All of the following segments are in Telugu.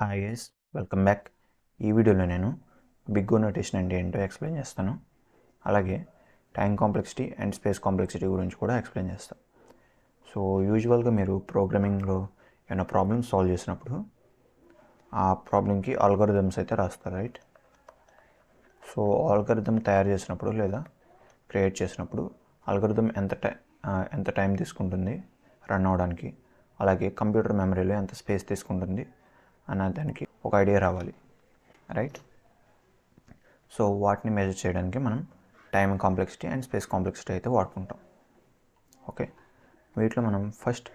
Hi guys, welcome back. ఈ వీడియోలో నేను బిగ్ ఓ నోటేషన్ అంటే ఏంటో ఎక్స్ప్లెయిన్ చేస్తాను. అలాగే time complexity and space complexity గురించి కూడా ఎక్స్ప్లెయిన్ చేస్తాను. సో యూజువల్గా మీరు ప్రోగ్రామింగ్లో ఏమైనా ప్రాబ్లమ్స్ సాల్వ్ చేసినప్పుడు ఆ ప్రాబ్లంకి ఆల్గోరిథమ్స్ అయితే రాస్తారు, రైట్? సో ఆల్గోరిథం తయారు చేసినప్పుడు లేదా క్రియేట్ చేసినప్పుడు ఆల్గోరిథం ఎంత టైం తీసుకుంటుంది రన్ అవ్వడానికి, అలాగే కంప్యూటర్ మెమరీలో ఎంత స్పేస్ తీసుకుంటుంది అన్న దానికి ఒక ఐడియా రావాలి, రైట్? సో వాటిని మెజర్ చేయడానికి మనం time complexity and space complexity అయితే వాడుకుంటాం. ఓకే, వీటిలో మనం ఫస్ట్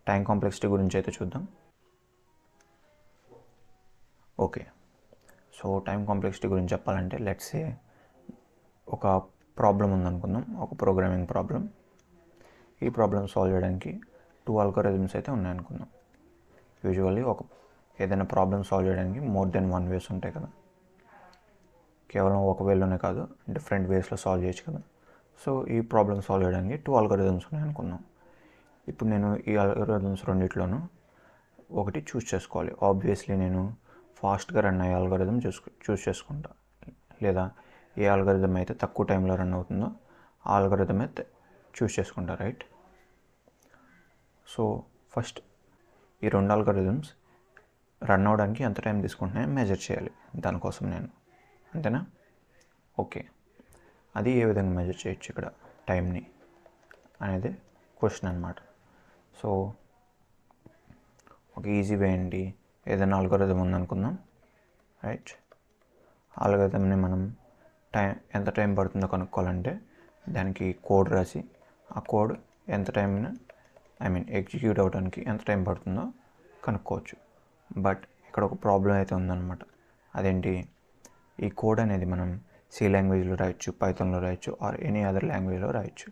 టైం కాంప్లెక్సిటీ గురించి అయితే చూద్దాం. ఓకే, సో టైం కాంప్లెక్సిటీ గురించి చెప్పాలంటే లెట్స్ సే ఒక ప్రాబ్లం ఉందనుకుందాం, ఒక ప్రోగ్రామింగ్ ప్రాబ్లం. ఈ ప్రాబ్లం సాల్వ్ చేయడానికి 2 ఆల్గోరిథమ్స్ అయితే ఉన్నాయనుకుందాం. యూజువల్లీ ఏదైనా ప్రాబ్లం సాల్వ్ చేయడానికి మోర్ దెన్ 1 వేస్ ఉంటాయి కదా, కేవలం ఒక వేలోనే కాదు, డిఫరెంట్ వేస్లో సాల్వ్ చేయొచ్చు కదా. సో ఈ ప్రాబ్లం సాల్వ్ చేయడానికి 2 ఆల్గోరిథమ్స్ ఉన్నాయనుకుందాం. ఇప్పుడు నేను ఈ ఆల్గోరిథమ్స్ రెండిట్లోనూ ఒకటి చూస్ చేసుకోవాలి. ఆబ్వియస్లీ నేను ఫాస్ట్గా రన్ అయ్యే ఆల్గోరిథం చూస్ చేసుకుంటా, లేదా ఏ ఆల్గోరిథం అయితే తక్కువ టైంలో రన్ అవుతుందో ఆ ఆల్గోరిథం అయితే చూస్ చేసుకుంటా, రైట్? సో ఫస్ట్ ఈ 2 ఆల్గోరిథమ్స్ రన్ అవ్వడానికి ఎంత టైం తీసుకుంటున్నాయో మెజర్ చేయాలి దానికోసం నేను, అంతేనా? ఓకే, అది ఏ విధంగా మెజర్ చేయొచ్చు ఇక్కడ టైంని అనేది క్వశ్చన్ అనమాట. సో ఒక ఈజీ వే ఏంటి, ఏదైనా ఆల్గోరిథం ఉందనుకుందాం, రైట్? ఆల్గోరిథంని మనం ఎంత టైం పడుతుందో కనుక్కోవాలంటే దానికి కోడ్ రాసి ఆ కోడ్ ఎంత టైంని ఎగ్జిక్యూట్ అవ్వడానికి ఎంత టైం పడుతుందో కనుక్కోవచ్చు. బట్ ఇక్కడ ఒక ప్రాబ్లం అయితే ఉందన్నమాట. అదేంటి, ఈ కోడ్ అనేది మనం సి లాంగ్వేజ్లో రాయొచ్చు, పైథాన్లో రాయొచ్చు, ఆర్ ఎనీ అదర్ లాంగ్వేజ్లో రాయొచ్చు,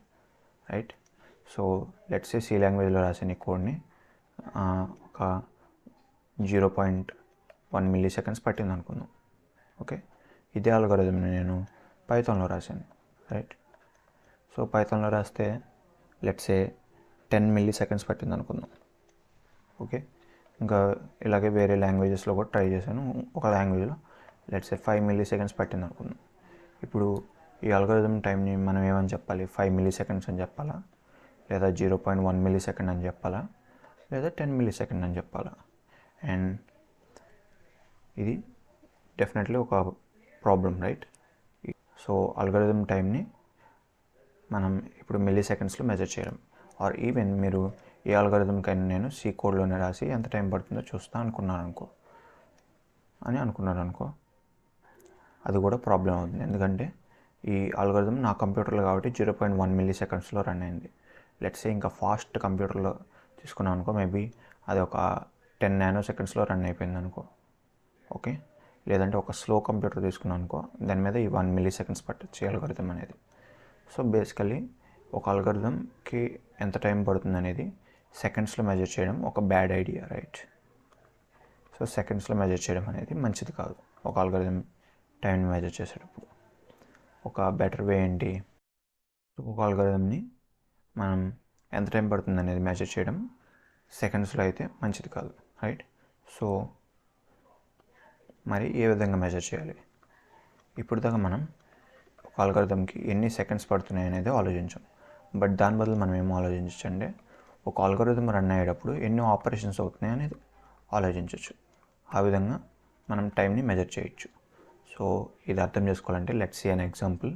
right? So let's say C లాంగ్వేజ్లో రాసిన ఈ కోడ్ని ఒక 0.1 మిల్లీ సెకండ్స్ పట్టింది అనుకుందాం. ఓకే, ఇదే ఆల్గోరిథంని నేను పైథాన్లో రాశాను, రైట్? సో పైథాన్లో రాస్తే లెట్స్ సే 10 మిల్లీ సెకండ్స్ పట్టింది అనుకుందాం. ఓకే, ఇంకా ఇలాగే వేరే లాంగ్వేజెస్లో కూడా ట్రై చేశాను. ఒక లాంగ్వేజ్లో లెట్స్ సే 5 మిల్లీ సెకండ్స్ పట్టింది అనుకుందాం. ఇప్పుడు ఈ అల్గోరిథం టైంని మనం ఏమని చెప్పాలి? 5 మిల్లీ సెకండ్స్ అని చెప్పాలా, లేదా 0.1 మిల్లీ సెకండ్ అని చెప్పాలా, లేదా 10 మిల్లీ సెకండ్ అని చెప్పాలా? అండ్ ఇది డెఫినెట్లీ ఒక ప్రాబ్లం, రైట్? సో అల్గోరిథం టైంని మనం ఇప్పుడు మిల్లీ సెకండ్స్లో మెజర్ చేయడం, ఆర్ ఈవెన్ మీరు ఏ అల్గోరిథంకైనా నేను సి కోడ్లోనే రాసి ఎంత టైం పడుతుందో చూస్తా అనుకున్నారు అనుకో, అది కూడా ప్రాబ్లం అవుతుంది. ఎందుకంటే ఈ అల్గోరిథం నా కంప్యూటర్లో కాబట్టి 0.1 మిల్లీ సెకండ్స్లో రన్ అయింది. లెట్స్ సే ఇంకా ఫాస్ట్ కంప్యూటర్లో తీసుకున్నాం అనుకో, మేబీ అది ఒక 10 నానో సెకండ్స్లో రన్ అయిపోయింది అనుకో. ఓకే, లేదంటే ఒక స్లో కంప్యూటర్ తీసుకున్నాం అనుకో, దాని మీద ఈ 1 మిల్లీ సెకండ్స్ పట్టచ్చు అల్గోరిథం అనేది. సో బేసికలీ ఒక అల్గోరిథంకి ఎంత టైం పడుతుంది అనేది సెకండ్స్లో మెజర్ చేయడం ఒక బ్యాడ్ ఐడియా, రైట్? సో సెకండ్స్లో మెజర్ చేయడం అనేది మంచిది కాదు ఒక అల్గోరిథం టైంని మెజర్ చేసేటప్పుడు. ఒక బెటర్ వే ఏంటి, ఒక అల్గోరిథంని మనం ఎంత టైం పడుతుంది అనేది మెజర్ చేయడం సెకండ్స్లో అయితే మంచిది కాదు, రైట్? సో మరి ఏ విధంగా మెజర్ చేయాలి? ఇప్పుడు దాకా మనం ఒక అల్గోరిథంకి ఎన్ని సెకండ్స్ పడుతున్నాయి అనేది ఆలోచించాం. బట్ దాని బదులు మనం ఏమో ఆలోచించండి, ఒక అల్గోరిథం రన్ అయ్యేటప్పుడు ఎన్నో ఆపరేషన్స్ అవుతున్నాయి అనేది ఆలోచించవచ్చు. ఆ విధంగా మనం టైంని మెజర్ చేయొచ్చు. సో ఇది అర్థం చేసుకోవాలంటే let's say an example.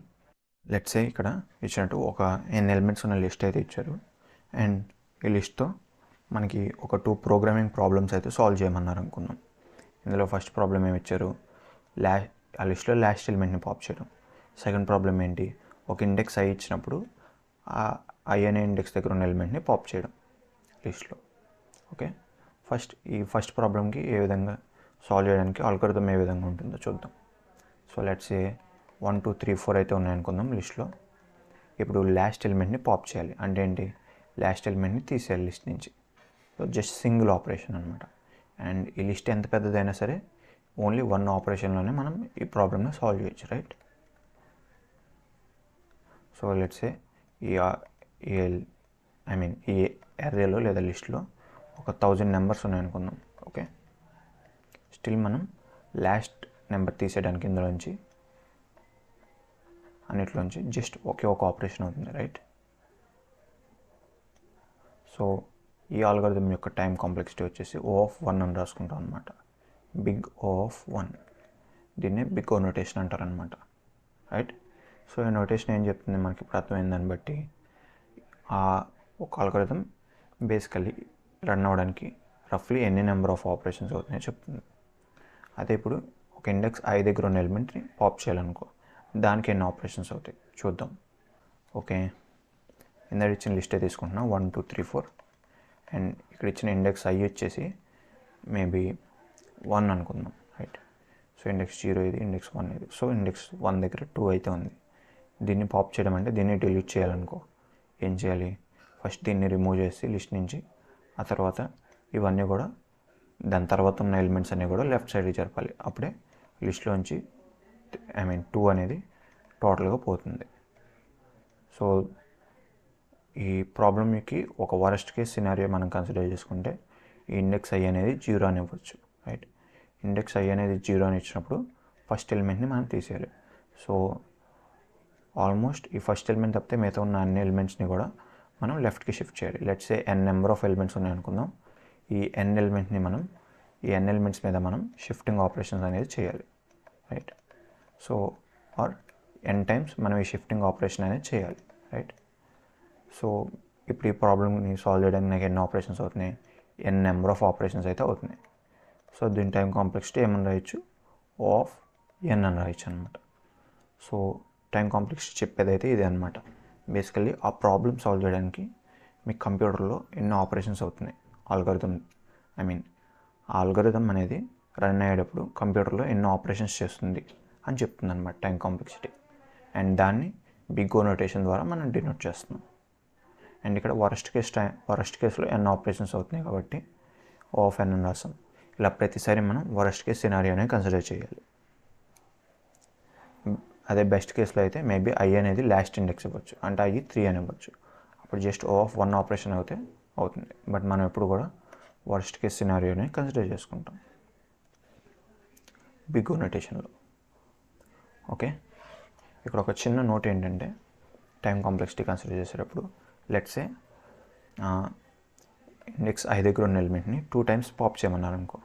Let's say ఇక్కడ ఇచ్చినట్టు ఒక n ఎలిమెంట్స్ ఉన్న లిస్ట్ అయితే ఇచ్చారు, అండ్ ఈ లిస్ట్తో మనకి ఒక 2 ప్రోగ్రామింగ్ ప్రాబ్లమ్స్ అయితే సాల్వ్ చేయమన్నారు అనుకుందాం. ఇందులో ఫస్ట్ ప్రాబ్లం ఏమి ఇచ్చారు, ఆ లిస్ట్లో లాస్ట్ ఎలిమెంట్ని పాప్ చేయడం. సెకండ్ ప్రాబ్లం ఏంటి, ఒక ఇండెక్స్ i ఇచ్చినప్పుడు ఆ i అనే ఇండెక్స్ దగ్గర ఉన్న ఎలిమెంట్ని పాప్ చేయడం లిస్ట్లో. ఓకే, ఈ ఫస్ట్ ప్రాబ్లంకి ఏ విధంగా సాల్వ్ చేయడానికి ఆల్గోరిథం ఏ విధంగా ఉంటుందో చూద్దాం. సో లెట్స్ సే 1 2 3 4 అయితే ఉన్నాయనుకుందాం లిస్ట్లో. ఇప్పుడు లాస్ట్ ఎలిమెంట్ని పాప్ చేయాలి అంటే ఏంటి, లాస్ట్ ఎలిమెంట్ని తీసేయాలి లిస్ట్ నుంచి. సో జస్ట్ సింగిల్ ఆపరేషన్ అనమాట. అండ్ ఈ లిస్ట్ ఎంత పెద్దదైనా సరే ఓన్లీ 1 ఆపరేషన్లోనే మనం ఈ ప్రాబ్లమ్ని సాల్వ్ చేయొచ్చు, రైట్? సో లెట్స్ సే ఈ అర్రేలో లేదా లిస్ట్లో ఒక 1000 నెంబర్స్ ఉన్నాయనుకుందాం. ఓకే, స్టిల్ మనం లాస్ట్ నెంబర్ తీసేయడానికి ఇందులోంచి అన్నిట్లోంచి జస్ట్ ఒకే ఒక ఆపరేషన్ అవుతుంది, రైట్? సో ఈ ఆల్గోరిథం యొక్క టైం కాంప్లెక్సిటీ వచ్చేసి O(1) అని రాసుకుంటాం అనమాట. Big O(1). దీన్నే బిగ్ O నోటేషన్ అంటారనమాట, రైట్? సో ఈ నోటేషన్ ఏం చెప్తుంది మనకి ఇప్పుడు అర్థమైన దాన్ని బట్టి, ఒక ఆల్గోరిథం బేసికల్లీ రన్ అవ్వడానికి రఫ్లీ ఎన్ని నెంబర్ ఆఫ్ ఆపరేషన్స్ అవుతున్నాయో చెప్తుంది. అదే ఇప్పుడు ఒక ఇండెక్స్ I దగ్గర ఉన్న ఎలిమెంట్ని పాప్ చేయాలనుకో, దానికి ఎన్ని ఆపరేషన్స్ అవుతాయి చూద్దాం. ఓకే, ఇందాక ఇచ్చిన లిస్టే తీసుకుంటున్నాం 1 2 3 4 అండ్ ఇక్కడ ఇచ్చిన ఇండెక్స్ I వచ్చేసి మేబీ 1 అనుకుందాం, రైట్? సో ఇండెక్స్ 0 ఇది, ఇండెక్స్ 1 ఇది. సో ఇండెక్స్ 1 దగ్గర 2 అయితే ఉంది. దీన్ని పాప్ చేయడం అంటే దీన్ని డిలీట్ చేయాలనుకో ఏం చేయాలి? ఫస్ట్ దీన్ని రిమూవ్ చేసి లిస్ట్ నుంచి, ఆ తర్వాత ఇవన్నీ కూడా దాని తర్వాత ఉన్న ఎలిమెంట్స్ అన్నీ కూడా లెఫ్ట్ సైడ్కి జరపాలి. అప్పుడే లిస్ట్లోంచి 2 అనేది టోటల్గా పోతుంది. సో ఈ ప్రాబ్లమ్కి ఒక వరస్ట్ కేస్ సినారియో మనం కన్సిడర్ చేసుకుంటే ఈ ఇండెక్స్ I అనేది 0 అని ఇవ్వచ్చు, రైట్? ఇండెక్స్ I అనేది 0 అని ఇచ్చినప్పుడు ఫస్ట్ ఎలిమెంట్ని మనం తీసేయాలి. సో ఆల్మోస్ట్ ఈ ఫస్ట్ ఎలిమెంట్ తప్పితే మిగతా ఉన్న అన్ని ఎలిమెంట్స్ని కూడా మనం లెఫ్ట్కి షిఫ్ట్ చేయాలి. Let's say n number of elements ఉన్నాయి అనుకుందాం. ఈ n ఎలిమెంట్ని మనం ఈ n ఎలిమెంట్స్ మీద మనం షిఫ్టింగ్ ఆపరేషన్స్ అనేది చేయాలి, right? So or n times మనం ఈ షిఫ్టింగ్ ఆపరేషన్ అనేది చేయాలి, రైట్? సో ఇప్పుడు ఈ ప్రాబ్లమ్ని సాల్వ్ చేయడానికి నాకు ఎన్ని ఆపరేషన్స్ అవుతున్నాయి? n నెంబర్ ఆఫ్ ఆపరేషన్స్ అయితే అవుతున్నాయి. సో దీని టైం కాంప్లెక్సిటీ ఏమని రాయొచ్చు? O(n) అని రాయొచ్చు అనమాట. సో టైం కాంప్లెక్సిటీ చెప్పేదైతే ఇదే అనమాట. బేసికల్లీ ఆ ప్రాబ్లమ్ సాల్వ్ చేయడానికి మీ కంప్యూటర్లో ఎన్ని ఆపరేషన్స్ అవుతున్నాయి, ఆల్గోరిథం ఆ ఆల్గోరిథం అనేది రన్ అయ్యేటప్పుడు కంప్యూటర్లో ఎన్నో ఆపరేషన్స్ చేస్తుంది అని చెప్తుంది అనమాట టైం కాంప్లెక్సిటీ. అండ్ దాన్ని బిగ్ O నోటేషన్ ద్వారా మనం డినోట్ చేస్తున్నాం. అండ్ ఇక్కడ వరస్ట్ కేసులో ఎన్ని ఆపరేషన్స్ అవుతున్నాయి కాబట్టి O(n) అని రాస్తాం. ఇలా ప్రతిసారి మనం వరస్ట్ కేస్ సినారియోనే కన్సిడర్ చేయాలి. అదే బెస్ట్ కేసులో అయితే మేబీ I అనేది లాస్ట్ ఇండెక్స్ ఇవ్వచ్చు, అంటే I 3 అని ఇవ్వచ్చు. అప్పుడు జస్ట్ O(1) ఆపరేషన్ అవుతుంది. బట్ మనం ఎప్పుడు కూడా వరస్ట్ కేస్ సినారియోనే కన్సిడర్ చేసుకుంటాం బిగ్ O నోటేషన్లో. ఓకే, ఇక్కడ ఒక చిన్న నోట్ ఏంటంటే టైం కాంప్లెక్సిటీ కన్సిడర్ చేసేటప్పుడు లెట్స్ సే ఇండెక్స్ I దగ్గర ఉన్న ఎలిమెంట్ని 2 టైమ్స్ పాప్ చేయమన్నారు అనుకో.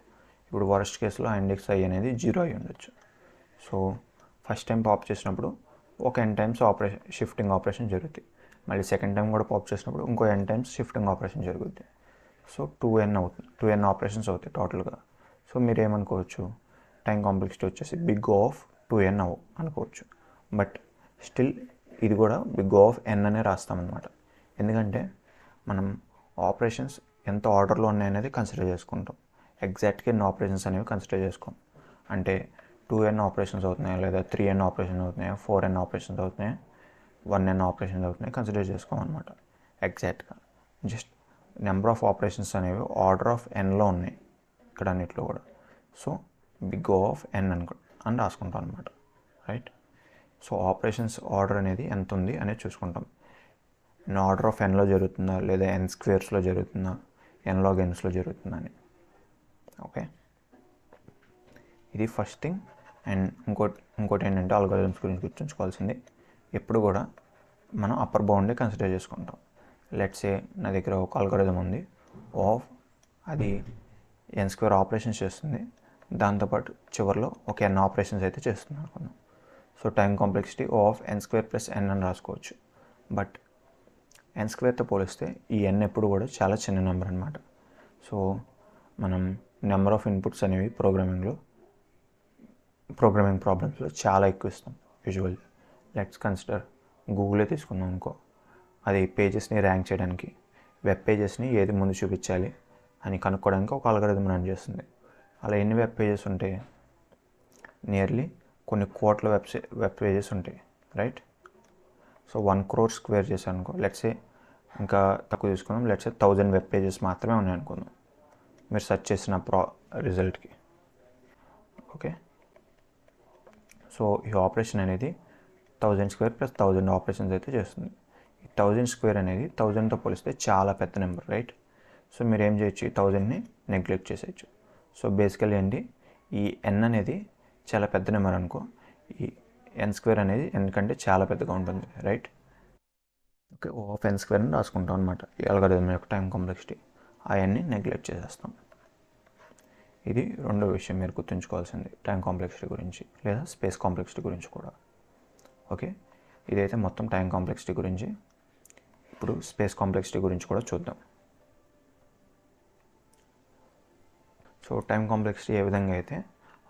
ఇప్పుడు వరస్ట్ కేసులో ఆ ఇండెక్స్ I అనేది 0 అయి ఉండొచ్చు. సో ఫస్ట్ టైం పాప్ చేసినప్పుడు ఒక n టైమ్స్ షిఫ్టింగ్ ఆపరేషన్ జరుగుతుంది. మళ్ళీ సెకండ్ టైం కూడా పాప్ చేసినప్పుడు ఇంకో n టైమ్స్ షిఫ్టింగ్ ఆపరేషన్ జరుగుతుంది. సో 2n ఆపరేషన్స్ అవుతాయి టోటల్గా. సో మీరు ఏమనుకోవచ్చు? టైం కాంప్లెక్సిటీ వచ్చేసి బిగ్ O(2n) అనుకోవచ్చు. బట్ స్టిల్ ఇది కూడా బిగ్ O(n) అనే రాస్తామన్నమాట. ఎందుకంటే మనం ఆపరేషన్స్ ఎంత ఆర్డర్లో ఉన్నాయనేది కన్సిడర్ చేసుకుంటాం. ఎగ్జాక్ట్గా ఎన్ని ఆపరేషన్స్ అనేవి కన్సిడర్ చేసుకోం. అంటే 2n ఆపరేషన్స్ అవుతున్నాయా, లేదా 3n ఆపరేషన్స్ అవుతున్నాయా, 4n ఆపరేషన్స్ అవుతున్నాయా, 1n ఆపరేషన్స్ అవుతున్నాయా కన్సిడర్ చేసుకోమన్నమాట ఎగ్జాక్ట్గా. జస్ట్ నెంబర్ ఆఫ్ ఆపరేషన్స్ అనేవి ఆర్డర్ ఆఫ్ nలో ఉన్నాయి ఇక్కడ అన్నిట్లో కూడా. సో బిగ్ O(n) అని రాసుకుంటాం అనమాట, రైట్? సో ఆపరేషన్స్ ఆర్డర్ అనేది ఎంత ఉంది అనేది చూసుకుంటాం. ఆర్డర్ ఆఫ్ nలో జరుగుతుందా, లేదా n² జరుగుతుందా, n(log(n)లో జరుగుతుందా అని. ఓకే, ఇది ఫస్ట్ థింగ్. అండ్ ఇంకోటి ఏంటంటే ఆల్గోరిథమ్స్ గురించి గుర్తుంచుకోవాల్సింది, ఎప్పుడు కూడా మనం అప్పర్ బౌండే కన్సిడర్ చేసుకుంటాం. లెట్స్ సే నా దగ్గర ఒక ఆల్గోరిథం ఉంది, అది n² ఆపరేషన్స్ చేస్తుంది, దాంతోపాటు చివరిలో ఒక n ఆపరేషన్స్ అయితే చేస్తుంది అనుకున్నాం. So time complexity O(n² + n) అని రాసుకోవచ్చు. బట్ n² పోలిస్తే ఈ n ఎప్పుడు కూడా చాలా చిన్న నెంబర్ అనమాట. సో మనం నెంబర్ ఆఫ్ ఇన్పుట్స్ అనేవి ప్రోగ్రామింగ్ ప్రాబ్లమ్స్లో చాలా ఎక్కువ ఇస్తాం యూజువల్. లెట్స్ కన్సిడర్ గూగులే తీసుకుందాం అనుకో. అది పేజెస్ని ర్యాంక్ చేయడానికి, వెబ్ పేజెస్ని ఏది ముందు చూపించాలి అని కనుక్కోవడానికి ఒక అల్గోరిథం రన్ చేస్తుంది. అలా ఎన్ని వెబ్ పేజెస్ ఉంటాయి? నియర్లీ కొన్ని కోట్ల వెబ్ పేజెస్ ఉంటాయి, రైట్? సో 1 crore స్క్వేర్ చేశాను అనుకో. లెట్సే ఇంకా తక్కువ తీసుకుందాం, లెట్సే 1000 వెబ్ పేజెస్ మాత్రమే ఉన్నాయి అనుకుందాం మీరు సెర్చ్ చేసిన రిజల్ట్కి. ఓకే, సో ఈ ఆపరేషన్ అనేది 1000² + 1000 ఆపరేషన్స్ అయితే చేస్తుంది. ఈ 1000² అనేది 1000తో పోలిస్తే చాలా పెద్ద నెంబర్, రైట్? సో మీరు ఏం చేయొచ్చు? ఈ 1000ని నెగ్లెక్ట్ చేసేయచ్చు. సో బేసికల్లీ ఏంటి, ఈ ఎన్ అనేది చాలా పెద్ద నెంబర్ అనుకో, ఈ ఎన్ స్క్వేర్ అనేది ఎన్ కంటే చాలా పెద్దగా ఉంటుంది, right? Okay, O of N square అని రాసుకుంటాం అనమాట ఈ అల్గారిథం యొక్క టైం కాంప్లెక్సిటీ. ఆ ఎన్ని నెగ్లెక్ట్ చేసేస్తాం. ఇది రెండో విషయం మీరు గుర్తుంచుకోవాల్సింది టైం కాంప్లెక్సిటీ గురించి, లేదా స్పేస్ కాంప్లెక్సిటీ గురించి కూడా. ఓకే, ఇదైతే మొత్తం టైం కాంప్లెక్సిటీ గురించి. ఇప్పుడు స్పేస్ కాంప్లెక్సిటీ గురించి కూడా చూద్దాం. సో టైం కాంప్లెక్సిటీ ఏ విధంగా అయితే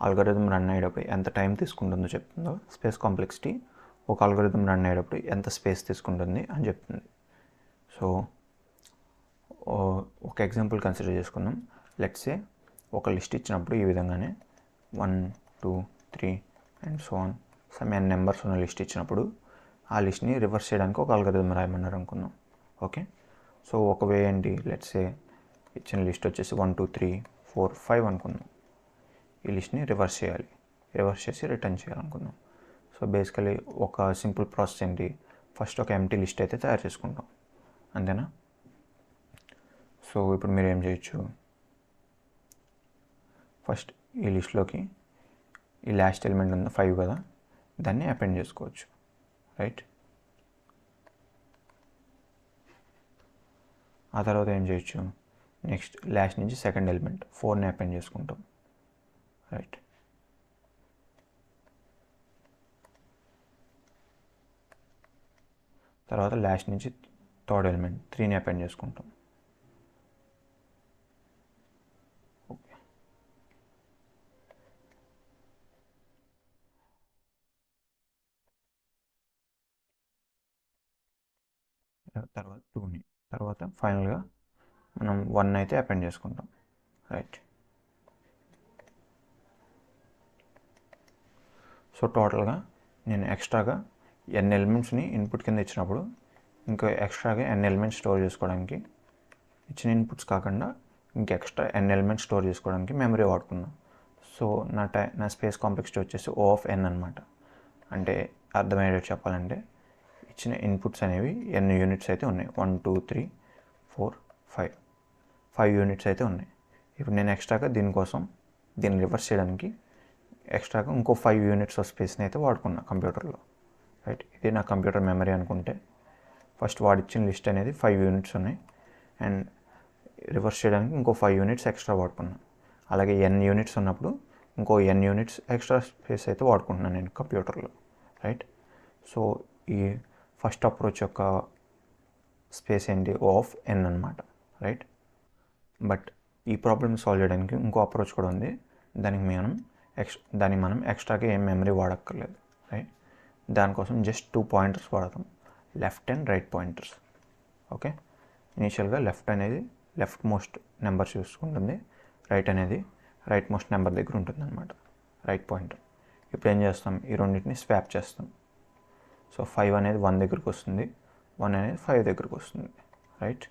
అల్గారిథం రన్ అయ్యేటప్పుడు ఎంత టైం తీసుకుంటుందో చెప్తుందో, స్పేస్ కాంప్లెక్సిటీ ఒక అల్గారిథం రన్ అయ్యేటప్పుడు ఎంత స్పేస్ తీసుకుంటుంది అని చెప్తుంది. సో ఒక ఎగ్జాంపుల్ కన్సిడర్ చేసుకుందాం. లెట్స్ సే ఒక లిస్ట్ ఇచ్చినప్పుడు ఈ విధంగానే 1 2 3 and so on some N numbers ఉన్న లిస్ట్ ఇచ్చినప్పుడు ఆ లిస్ట్ని రివర్స్ చేయడానికి ఒక అల్గారిథం రాయమన్నారు అనుకుందాం. ఓకే, సో ఒక వే ఏంటి, లెట్స్ సే ఇచ్చిన లిస్ట్ వచ్చేసి 1 2 3 4 5 అనుకుందాం. ఈ లిస్ట్ని రివర్స్ చేయాలి, రివర్స్ చేసి రిటర్న్ చేయాలనుకుందాం. సో బేసికలీ ఒక సింపుల్ ప్రాసెస్ ఏంటి, ఫస్ట్ ఒక ఎంటీ లిస్ట్ అయితే తయారు చేసుకుంటాం, అంతేనా? సో ఇప్పుడు మీరు ఏం చేయొచ్చు, ఫస్ట్ ఈ లిస్ట్లోకి ఈ లాస్ట్ ఎలిమెంట్ ఉంది 5 కదా, దాన్ని అపెండ్ చేసుకోవచ్చు, రైట్? ఆ తర్వాత ఏం చేయొచ్చు, నెక్స్ట్ లాస్ట్ నుంచి సెకండ్ ఎలిమెంట్ 4ని అపెండ్ చేసుకుంటాం, రైట్? తర్వాత లాస్ట్ నుంచి థర్డ్ ఎలిమెంట్ 3ని అపెండ్ చేసుకుంటాం. ఓకే, తర్వాత 2ని, తర్వాత ఫైనల్గా మనం 1 అయితే అపెండ్ చేసుకుంటాం, రైట్? సో టోటల్గా నేను ఎక్స్ట్రాగా ఎన్ ఎలిమెంట్స్ని ఇన్పుట్ కింద ఇచ్చినప్పుడు ఇంకా ఎక్స్ట్రాగా ఎన్ ఎలిమెంట్స్ స్టోర్ చేసుకోవడానికి, ఇచ్చిన ఇన్పుట్స్ కాకుండా ఇంక ఎక్స్ట్రా ఎన్ ఎలిమెంట్స్ స్టోర్ చేసుకోవడానికి మెమరీ వాడుకున్నాం. సో నా స్పేస్ కాంప్లెక్సిటీ వచ్చేసి ఓ ఆఫ్ ఎన్ అనమాట. అంటే అర్థమయ్యేటట్టు చెప్పాలంటే ఇచ్చిన ఇన్పుట్స్ అనేవి ఎన్ యూనిట్స్ అయితే ఉన్నాయి, 1 2 3 4 5 యూనిట్స్ అయితే ఉన్నాయి. ఇప్పుడు నేను ఎక్స్ట్రాగా దీన్ని రివర్స్ చేయడానికి ఎక్స్ట్రాగా ఇంకో 5 యూనిట్స్ ఆఫ్ స్పేస్ని అయితే వాడుకున్నా కంప్యూటర్లో, రైట్? ఇది నా కంప్యూటర్ మెమరీ అనుకుంటే ఫస్ట్ వాడిచ్చిన లిస్ట్ అనేది 5 యూనిట్స్ ఉన్నాయి, అండ్ రివర్స్ చేయడానికి ఇంకో 5 యూనిట్స్ ఎక్స్ట్రా వాడుకున్నా. అలాగే ఎన్ యూనిట్స్ ఉన్నప్పుడు ఇంకో ఎన్ యూనిట్స్ ఎక్స్ట్రా స్పేస్ అయితే వాడుకుంటున్నాను నేను కంప్యూటర్లో, రైట్? సో ఈ ఫస్ట్ అప్రోచ్ యొక్క స్పేస్ ఏంటి, ఓ ఆఫ్ ఎన్ అనమాట, రైట్? బట్ ఈ ప్రాబ్లమ్ సాల్వ్ చేయడానికి ఇంకో అప్రోచ్ కూడా ఉంది. దానికి మనం ఎక్స్ట్రాగా ఏం మెమరీ వాడక్కర్లేదు, రైట్? దానికోసం జస్ట్ 2 పాయింటర్స్ వాడతాం, left and right pointers. Okay, ఇనీషియల్గా లెఫ్ట్ అనేది లెఫ్ట్ మోస్ట్ నెంబర్ చూసుకుంటుంది, రైట్ అనేది రైట్ మోస్ట్ నెంబర్ దగ్గర ఉంటుంది అనమాట, రైట్ పాయింటర్. ఇప్పుడు ఏం చేస్తాం, ఈ రెండింటిని స్వాప్ చేస్తాం. సో 5 అనేది 1 దగ్గరికి వస్తుంది, 1 అనేది 5 దగ్గరికి వస్తుంది, రైట్?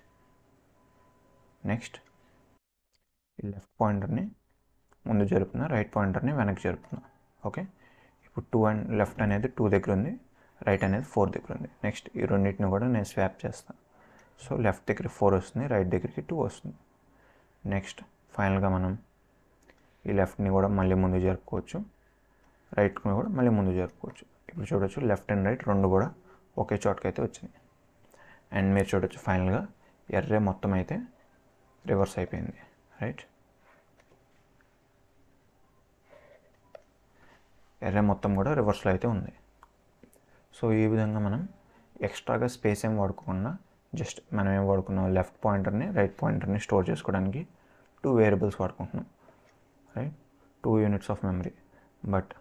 నెక్స్ట్ ఈ లెఫ్ట్ పాయింటర్ని ముందు జరుపుతున్నా, రైట్ పాయింటర్ని వెనక్కి జరుపుతున్నా. ఓకే, ఇప్పుడు 2 అండ్ లెఫ్ట్ అనేది 2 దగ్గర ఉంది, రైట్ అనేది 4 దగ్గర ఉంది. నెక్స్ట్ ఈ రెండింటిని కూడా నేను స్వాప్ చేస్తాను. సో లెఫ్ట్ దగ్గర 4 వస్తుంది, రైట్ దగ్గరికి 2 వస్తుంది. నెక్స్ట్ ఫైనల్గా మనం ఈ లెఫ్ట్ని కూడా మళ్ళీ ముందు జరుపుకోవచ్చు, రైట్ని కూడా మళ్ళీ ముందు జరుపుకోవచ్చు. ఇప్పుడు చూడొచ్చు లెఫ్ట్ అండ్ రైట్ రెండు కూడా ఒకే చోటకైతే వచ్చినాయి. అండ్ మీరు చూడొచ్చు ఫైనల్గా ఎర్రే మొత్తం అయితే రివర్స్ అయిపోయింది, రైట్? ఎర్రే మొత్తం కూడా రివర్స్లో అయితే ఉంది. సో ఈ విధంగా మనం ఎక్స్ట్రాగా స్పేస్ ఏం వాడుకోకుండా జస్ట్ మనం ఏం వాడుకున్నాం, లెఫ్ట్ పాయింటర్ని రైట్ పాయింటర్ని స్టోర్ చేసుకోవడానికి 2 వేరియబుల్స్ వాడుకుంటున్నాం, right? 2 units of memory. But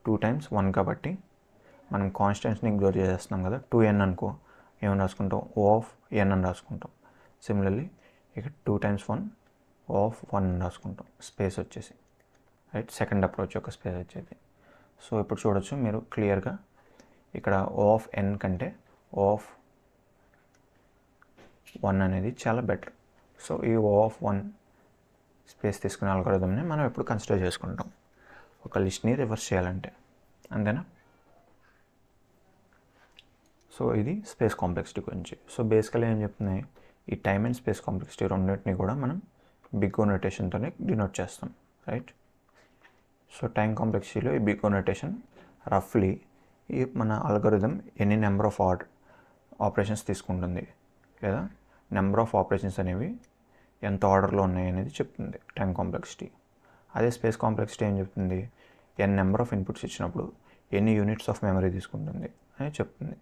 2 times 1 కాబట్టి మనం కాన్స్టెంట్స్ని ఇగ్నోర్ చేసేస్తున్నాం కదా. 2n అనుకో, ఏమని రాసుకుంటాం, ఓ ఆఫ్ n అని రాసుకుంటాం. సిమిలర్లీ ఇక్కడ 2 times 1 ఓ ఆఫ్ 1 అని రాసుకుంటాం, స్పేస్ వచ్చేసి, రైట్? సెకండ్ అప్రోచ్ యొక్క స్పేస్ వచ్చేది. సో ఇప్పుడు చూడొచ్చు మీరు క్లియర్గా ఇక్కడ ఓ ఆఫ్ n కంటే ఓ ఆఫ్ 1 అనేది చాలా బెటర్. సో ఈ ఓ ఆఫ్ 1 స్పేస్ తీసుకునే అల్గోరిథంని మనం ఎప్పుడు కన్సిడర్ చేసుకుంటాం ఒక లిస్ట్ని రివర్స్ చేయాలంటే, అంతేనా? సో ఇది స్పేస్ కాంప్లెక్సిటీ గురించి. సో బేసికలీ ఏం చెప్తున్నాయి, ఈ టైమ్ అండ్ స్పేస్ కాంప్లెక్సిటీ రెండింటిని కూడా మనం బిగ్ ఓ నోటేషన్తోనే డినోట్ చేస్తాం. రైట్. సో టైం కాంప్లెక్సిటీలో ఈ బిగ్ O నొటేషన్ రఫ్లీ ఈ మన అల్గోరిథం ఎన్ని నెంబర్ ఆఫ్ ఆపరేషన్స్ తీసుకుంటుంది లేదా నెంబర్ ఆఫ్ ఆపరేషన్స్ అనేవి ఎంత ఆర్డర్లో ఉన్నాయి అనేది చెప్తుంది టైం కాంప్లెక్సిటీ. అదే స్పేస్ కాంప్లెక్సిటీ ఏం చెప్తుంది, ఎన్ నెంబర్ ఆఫ్ ఇన్పుట్స్ ఇచ్చినప్పుడు ఎన్ని యూనిట్స్ ఆఫ్ మెమరీ తీసుకుంటుంది అని చెప్తుంది.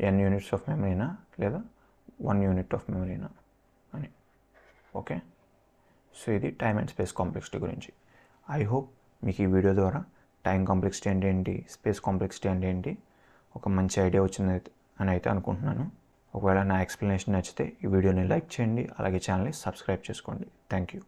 ఎన్ యూనిట్స్ ఆఫ్ మెమరీనా లేదా 1 యూనిట్ ఆఫ్ మెమరీనా అని. ఓకే, సో ఇది టైమ్ అండ్ స్పేస్ కాంప్లెక్సిటీ గురించి. ఐ హోప్ మీకు ఈ వీడియో ద్వారా టైం కాంప్లెక్సిటీ అంటే ఏంటి, స్పేస్ కాంప్లెక్సిటీ అంటే ఏంటి ఒక మంచి ఐడియా వచ్చింది అని అయితే అనుకుంటున్నాను. ఒకవేళ నా ఎక్స్ప్లెనేషన్ నచ్చితే ఈ వీడియోని లైక్ చేయండి, అలాగే ఛానల్ని సబ్స్క్రైబ్ చేసుకోండి. Thank you.